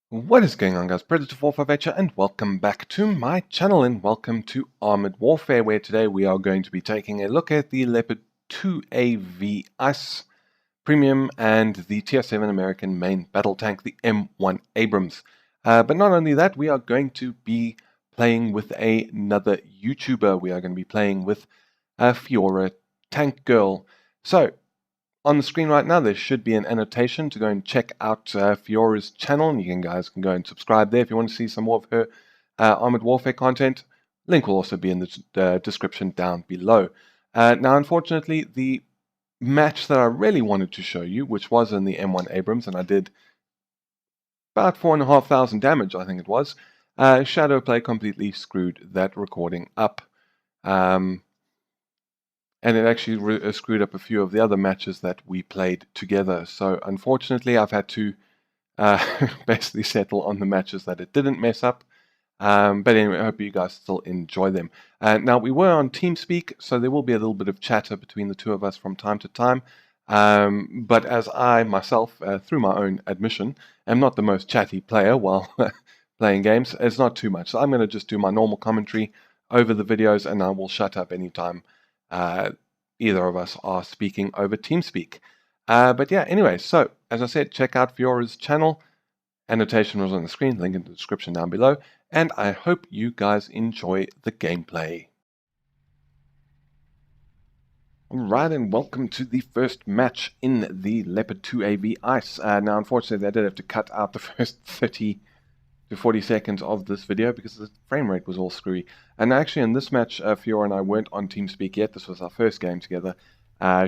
What is going on, guys? Predator458 here, and welcome back to my channel, and welcome to Armored Warfare, where today we are going to be taking a look at the Leopard 2AV Ice Premium and the Tier 7 American main battle tank, the M1 Abrams. But not only that, we are going to be playing with another YouTuber. We are going to be playing with Fiaura Tank Girl. So, on the screen right now, there should be an annotation to go and check out Fiora's channel, and you guys can go and subscribe there if you want to see some more of her Armored Warfare content. Link will also be in the description down below. Now, unfortunately, the match that I really wanted to show you, which was in the M1 Abrams, and I did about 4,500 damage, I think it was, Shadow Play completely screwed that recording up. And it actually screwed up a few of the other matches that we played together. So unfortunately, I've had to basically settle on the matches that it didn't mess up. But anyway, I hope you guys still enjoy them. Now, we were on TeamSpeak, so there will be a little bit of chatter between the two of us from time to time. But as I myself, through my own admission, am not the most chatty player while playing games, it's not too much. So I'm going to just do my normal commentary over the videos, and I will shut up anytime either of us are speaking over TeamSpeak. But yeah, anyway, so as I said, check out Fiora's channel. Annotation was on the screen, link in the description down below, and I hope you guys enjoy the gameplay. Alright, and welcome to the first match in the Leopard 2AV Ice. Now, unfortunately, I did have to cut out the first 30 to 40 seconds of this video because the frame rate was all screwy. And actually in this match, Fiora and I weren't on TeamSpeak yet. This was our first game together.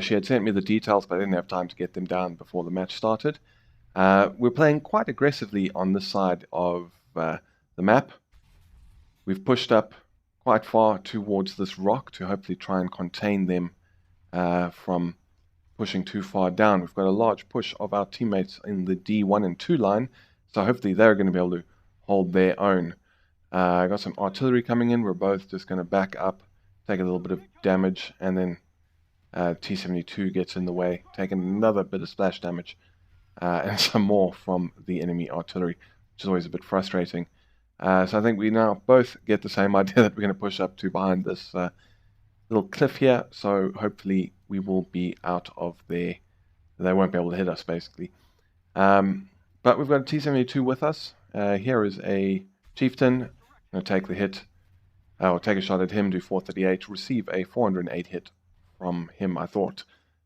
She had sent me the details, but I didn't have time to get them down before the match started. We're playing quite aggressively on this side of the map. We've pushed up quite far towards this rock to hopefully try and contain them from pushing too far down. We've got a large push of our teammates in the D1 and 2 line, so hopefully they're going to be able to hold their own. I got some artillery coming in. We're both just going to back up, take a little bit of damage, and then T-72 gets in the way, taking another bit of splash damage, and some more from the enemy artillery, which is always a bit frustrating. So I think we now both get the same idea that we're going to push up to behind this little cliff here, so hopefully we will be out of there. They won't be able to hit us, basically. But we've got a T-72 with us. Here is a Chieftain. I'm going to take the hit. I'll take a shot at him, do 438, receive a 408 hit from him, I thought.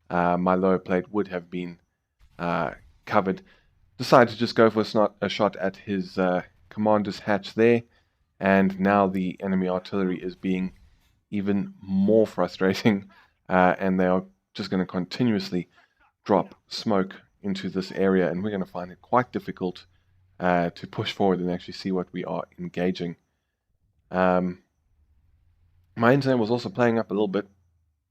My lower plate would have been covered. Decided to just go for a shot at his commander's hatch there. And now the enemy artillery is being even more frustrating. And they are just going to continuously drop smoke into this area. And we're going to find it quite difficult to push forward and actually see what we are engaging. My internet was also playing up a little bit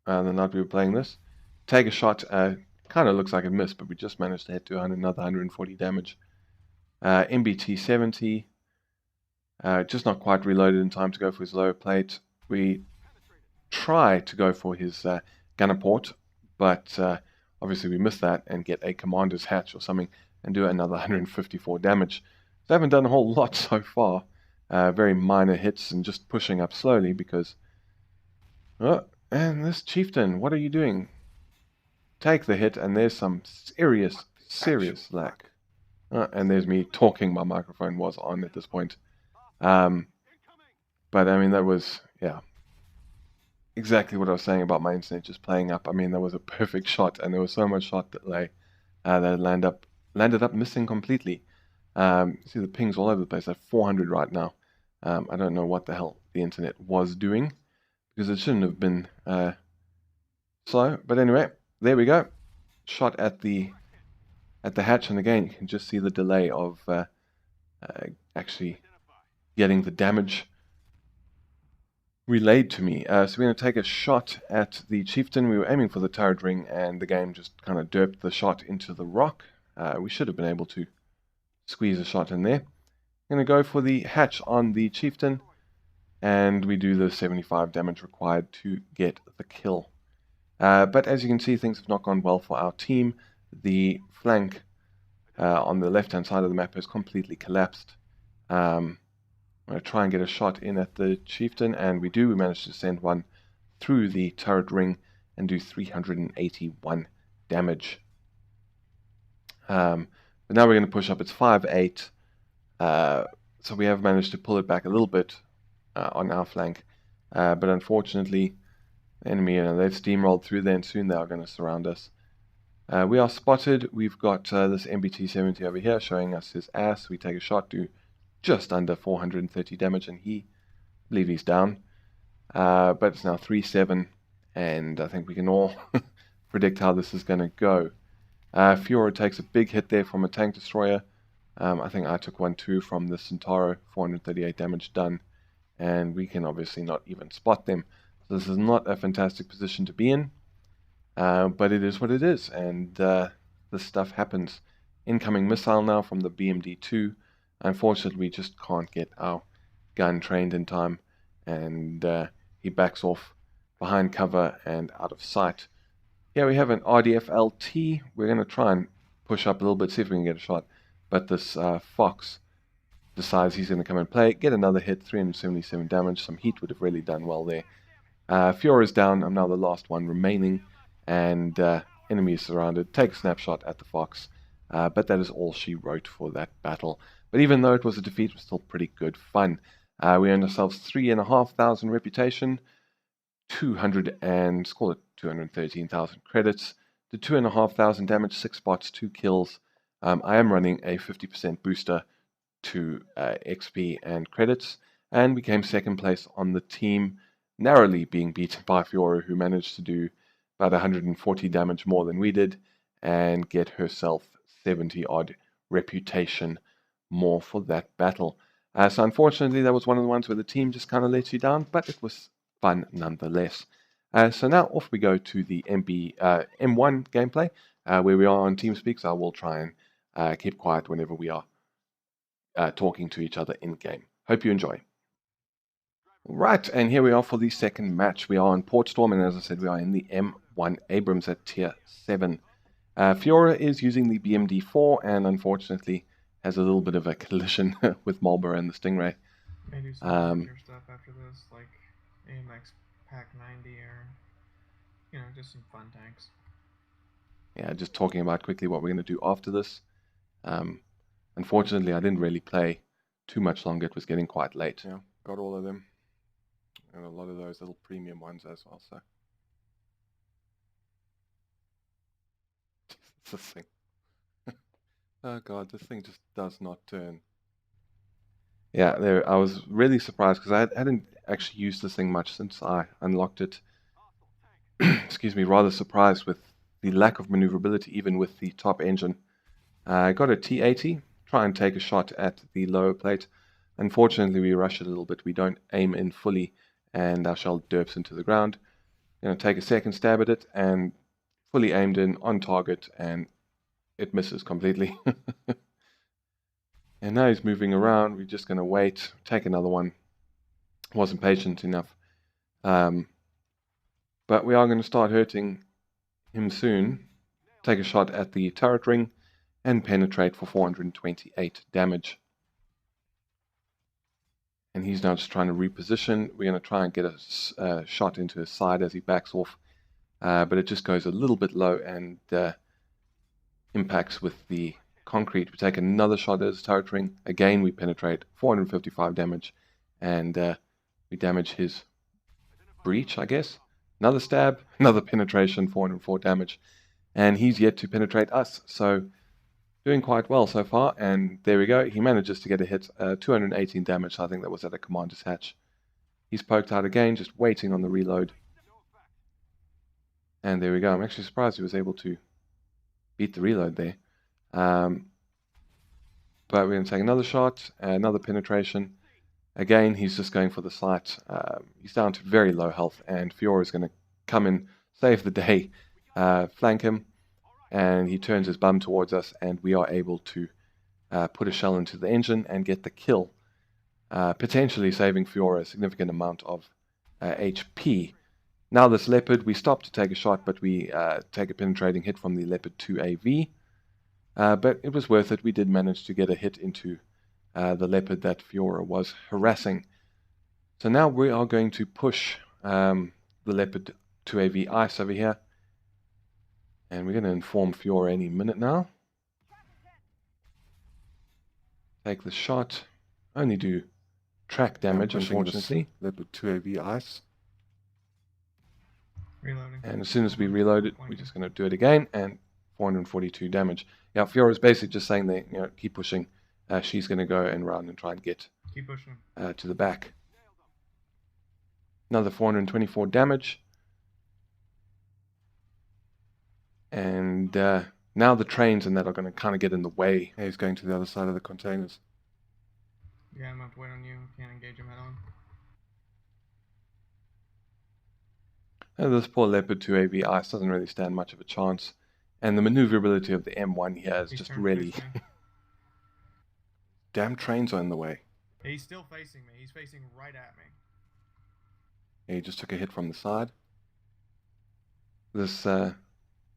the night we were playing this. Take a shot, kind of looks like it missed, but we just managed to hit to another 140 damage. MBT 70, just not quite reloaded in time to go for his lower plate. We try to go for his gunner port, but obviously we missed that and get a commander's hatch or something and do another 154 damage. So I haven't done a whole lot so far. Very minor hits and just pushing up slowly because... Oh, and this Chieftain, what are you doing? Take the hit, and there's some serious lag. And there's me talking. My microphone was on at this point. But I mean, that was, yeah, exactly what I was saying about my internet just playing up. I mean, that was a perfect shot, and there was so much shot delay that landed up missing completely. See the pings all over the place. At 400 right now. I don't know what the hell the internet was doing, because it shouldn't have been slow. But anyway, there we go. Shot at the hatch, and again you can just see the delay of actually getting the damage relayed to me. So we're going to take a shot at the Chieftain. We were aiming for the turret ring, and the game just kind of derped the shot into the rock. We should have been able to squeeze a shot in there. I'm going to go for the hatch on the Chieftain, and we do the 75 damage required to get the kill. But as you can see, things have not gone well for our team. The flank on the left-hand side of the map has completely collapsed. I'm going to try and get a shot in at the chieftain, and we do. We managed to send one through the turret ring and do 381 damage. But now we're going to push up. It's 5-8. So we have managed to pull it back a little bit on our flank. But unfortunately, the enemy, they've steamrolled through there, and soon they are going to surround us. We are spotted. We've got this MBT-70 over here showing us his ass. We take a shot, do just under 430 damage, and I believe he's down. But it's now 3-7, and I think we can all predict how this is going to go. Fiaura takes a big hit there from a tank destroyer. I think I took one too from the Centauro, 438 damage done, and we can obviously not even spot them. So this is not a fantastic position to be in, but it is what it is, and this stuff happens. Incoming missile now from the BMD-2. Unfortunately, we just can't get our gun trained in time, and he backs off behind cover and out of sight. Here we have an RDF LT. We're going to try and push up a little bit, see if we can get a shot. But this Fox decides he's going to come and play. Get another hit, 377 damage. Some heat would have really done well there. Fiora is down. I'm now the last one remaining. And enemy is surrounded. Take a snapshot at the Fox. But that is all she wrote for that battle. But even though it was a defeat, it was still pretty good fun. We earned ourselves 3,500 reputation. 213,000 credits. The 2,500 damage, 6 spots, 2 kills. I am running a 50% booster to XP and credits, and we came second place on the team, narrowly being beaten by Fiora, who managed to do about 140 damage more than we did, and get herself 70 odd reputation more for that battle. So unfortunately, that was one of the ones where the team just kind of let you down, but it was fun nonetheless. So now off we go to the M1 gameplay, where we are on TeamSpeak. So I will try and keep quiet whenever we are talking to each other in game. Hope you enjoy. Right, and here we are for the second match. We are on Port Storm, and as I said, we are in the M1 Abrams at tier 7. Fiora is using the BMD-4, and unfortunately has a little bit of a collision with Marlboro and the Stingray. Maybe some stuff after this, like AMX Pack 90 or, just some fun tanks. Yeah, just talking about quickly what we're going to do after this. Unfortunately, I didn't really play too much longer. It was getting quite late. Yeah, got all of them. And a lot of those little premium ones as well, so. This thing. Oh god, this thing just does not turn. Yeah, I was really surprised because I hadn't actually used this thing much since I unlocked it. Excuse me, rather surprised with the lack of maneuverability even with the top engine. I got a T80, try and take a shot at the lower plate. Unfortunately, we rush it a little bit. We don't aim in fully, and our shell derps into the ground. Going to take a second stab at it, and fully aimed in, on target, and it misses completely. And now he's moving around. We're just going to wait, take another one. Wasn't patient enough. But we are going to start hurting him soon. Take a shot at the turret ring and penetrate for 428 damage. And he's now just trying to reposition. We're going to try and get a shot into his side as he backs off. But it just goes a little bit low and impacts with the concrete. We take another shot at his turret ring. Again, we penetrate 455 damage. And we damage his breach, I guess. Another stab, another penetration, 404 damage. And he's yet to penetrate us. So doing quite well so far, and there we go. He manages to get a hit, 218 damage. I think that was at a commander's hatch. He's poked out again, just waiting on the reload. And there we go. I'm actually surprised he was able to beat the reload there. But we're going to take another shot, another penetration. Again, he's just going for the sight. He's down to very low health, and Fiora is going to come in, save the day, flank him. And he turns his bum towards us, and we are able to put a shell into the engine and get the kill, potentially saving Fiora a significant amount of HP. Now this Leopard, we stop to take a shot, but we take a penetrating hit from the Leopard 2 AV. But it was worth it. We did manage to get a hit into the Leopard that Fiaura was harassing. So now we are going to push the Leopard 2AV ice over here. And we're going to inform Fiaura any minute now. Take the shot. Only do track damage, unfortunately. Leopard 2AV ice. Reloading. And as soon as we reload it, we're just going to do it again, and 442 damage. Yeah, Fiora is basically just saying that, you know, keep pushing. She's going to go and run and try and get Keep pushing. To the back. Another 424 damage. And now the trains and that are going to kind of get in the way. He's going to the other side of the containers. Yeah, I'm going to have to wait on you. Can't engage him head on. This poor Leopard 2AV ice doesn't really stand much of a chance. And the maneuverability of the M1 here is just really... Damn trains are in the way. He's still facing me. He's facing right at me. He just took a hit from the side. This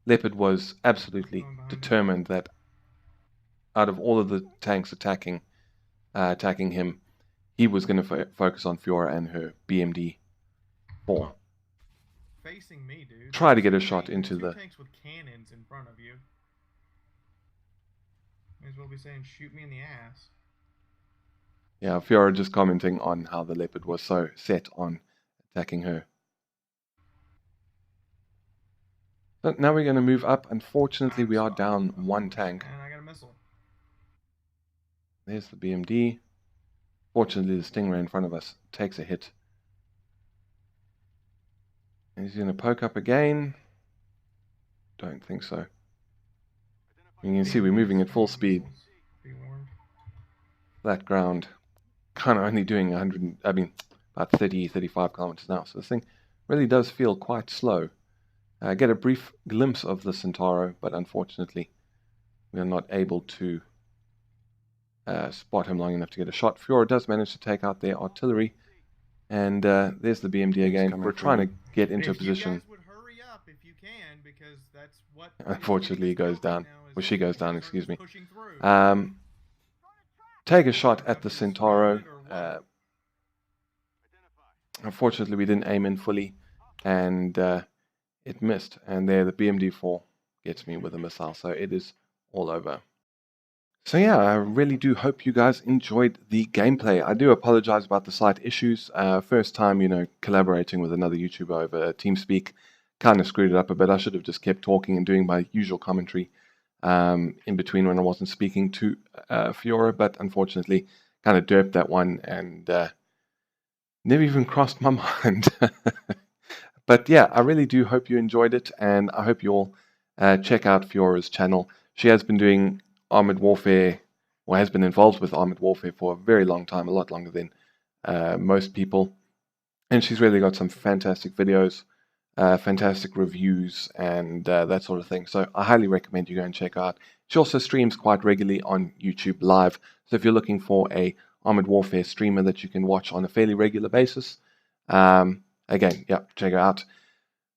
Leopard was absolutely determined that out of all of the tanks attacking him, he was going to focus on Fiora and her BMD 4. Facing me, dude. Try to get a shot into the tanks with cannons in front of you. May as well be saying, shoot me in the ass. Yeah, Fiora just commenting on how the Leopard was so set on attacking her. So now we're going to move up. Unfortunately, we are down one tank. And I got a missile. There's the BMD. Fortunately, the Stingray in front of us takes a hit. And he's going to poke up again. Don't think so. You can see we're moving at full speed. Flat ground. Kind of only doing about 30, 35 kilometers an hour. So this thing really does feel quite slow. I get a brief glimpse of the Centauro, but unfortunately we are not able to spot him long enough to get a shot. Fiora does manage to take out their artillery. And there's the BMD again. We're trying to get into a position. You guys would hurry up if you can, because that's what Unfortunately, he goes down. Well, she goes down, excuse me. Take a shot at the Centauro. Unfortunately, we didn't aim in fully, and it missed. And there, the BMD-4 gets me with a missile, so it is all over. So yeah, I really do hope you guys enjoyed the gameplay. I do apologize about the slight issues. First time, you know, collaborating with another YouTuber over TeamSpeak, kind of screwed it up a bit. I should have just kept talking and doing my usual commentary in between when I wasn't speaking to Fiora, but unfortunately kind of derped that one and never even crossed my mind. But yeah, I really do hope you enjoyed it, and I hope you all check out Fiora's channel. She has been doing Armored Warfare, or has been involved with Armored Warfare for a very long time, a lot longer than most people. And she's really got some fantastic videos, fantastic reviews, and that sort of thing. So I highly recommend you go and check her out. She also streams quite regularly on YouTube Live. So if you're looking for a Armored Warfare streamer that you can watch on a fairly regular basis, again, yeah, check her out.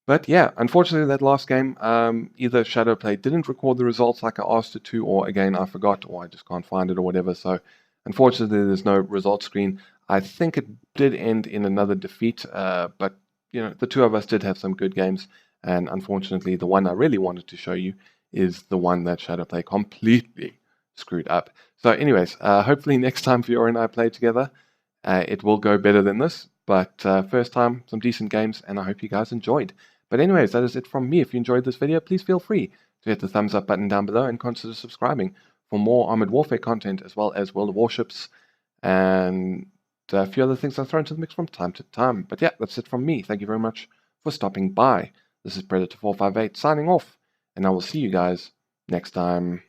But yeah, unfortunately that last game, either Shadowplay didn't record the results like I asked it to, or again I forgot, or I just can't find it or whatever. So unfortunately there's no result screen. I think it did end in another defeat, but you know, the two of us did have some good games, and unfortunately the one I really wanted to show you is the one that Shadowplay completely screwed up. So anyways, hopefully next time Fiora and I play together, it will go better than this. But first time, some decent games, and I hope you guys enjoyed. But anyways, that is it from me. If you enjoyed this video, please feel free to hit the thumbs up button down below and consider subscribing for more Armored Warfare content, as well as World of Warships and a few other things I've thrown to the mix from time to time. But yeah, that's it from me. Thank you very much for stopping by. This is Predator458 signing off, and I will see you guys next time.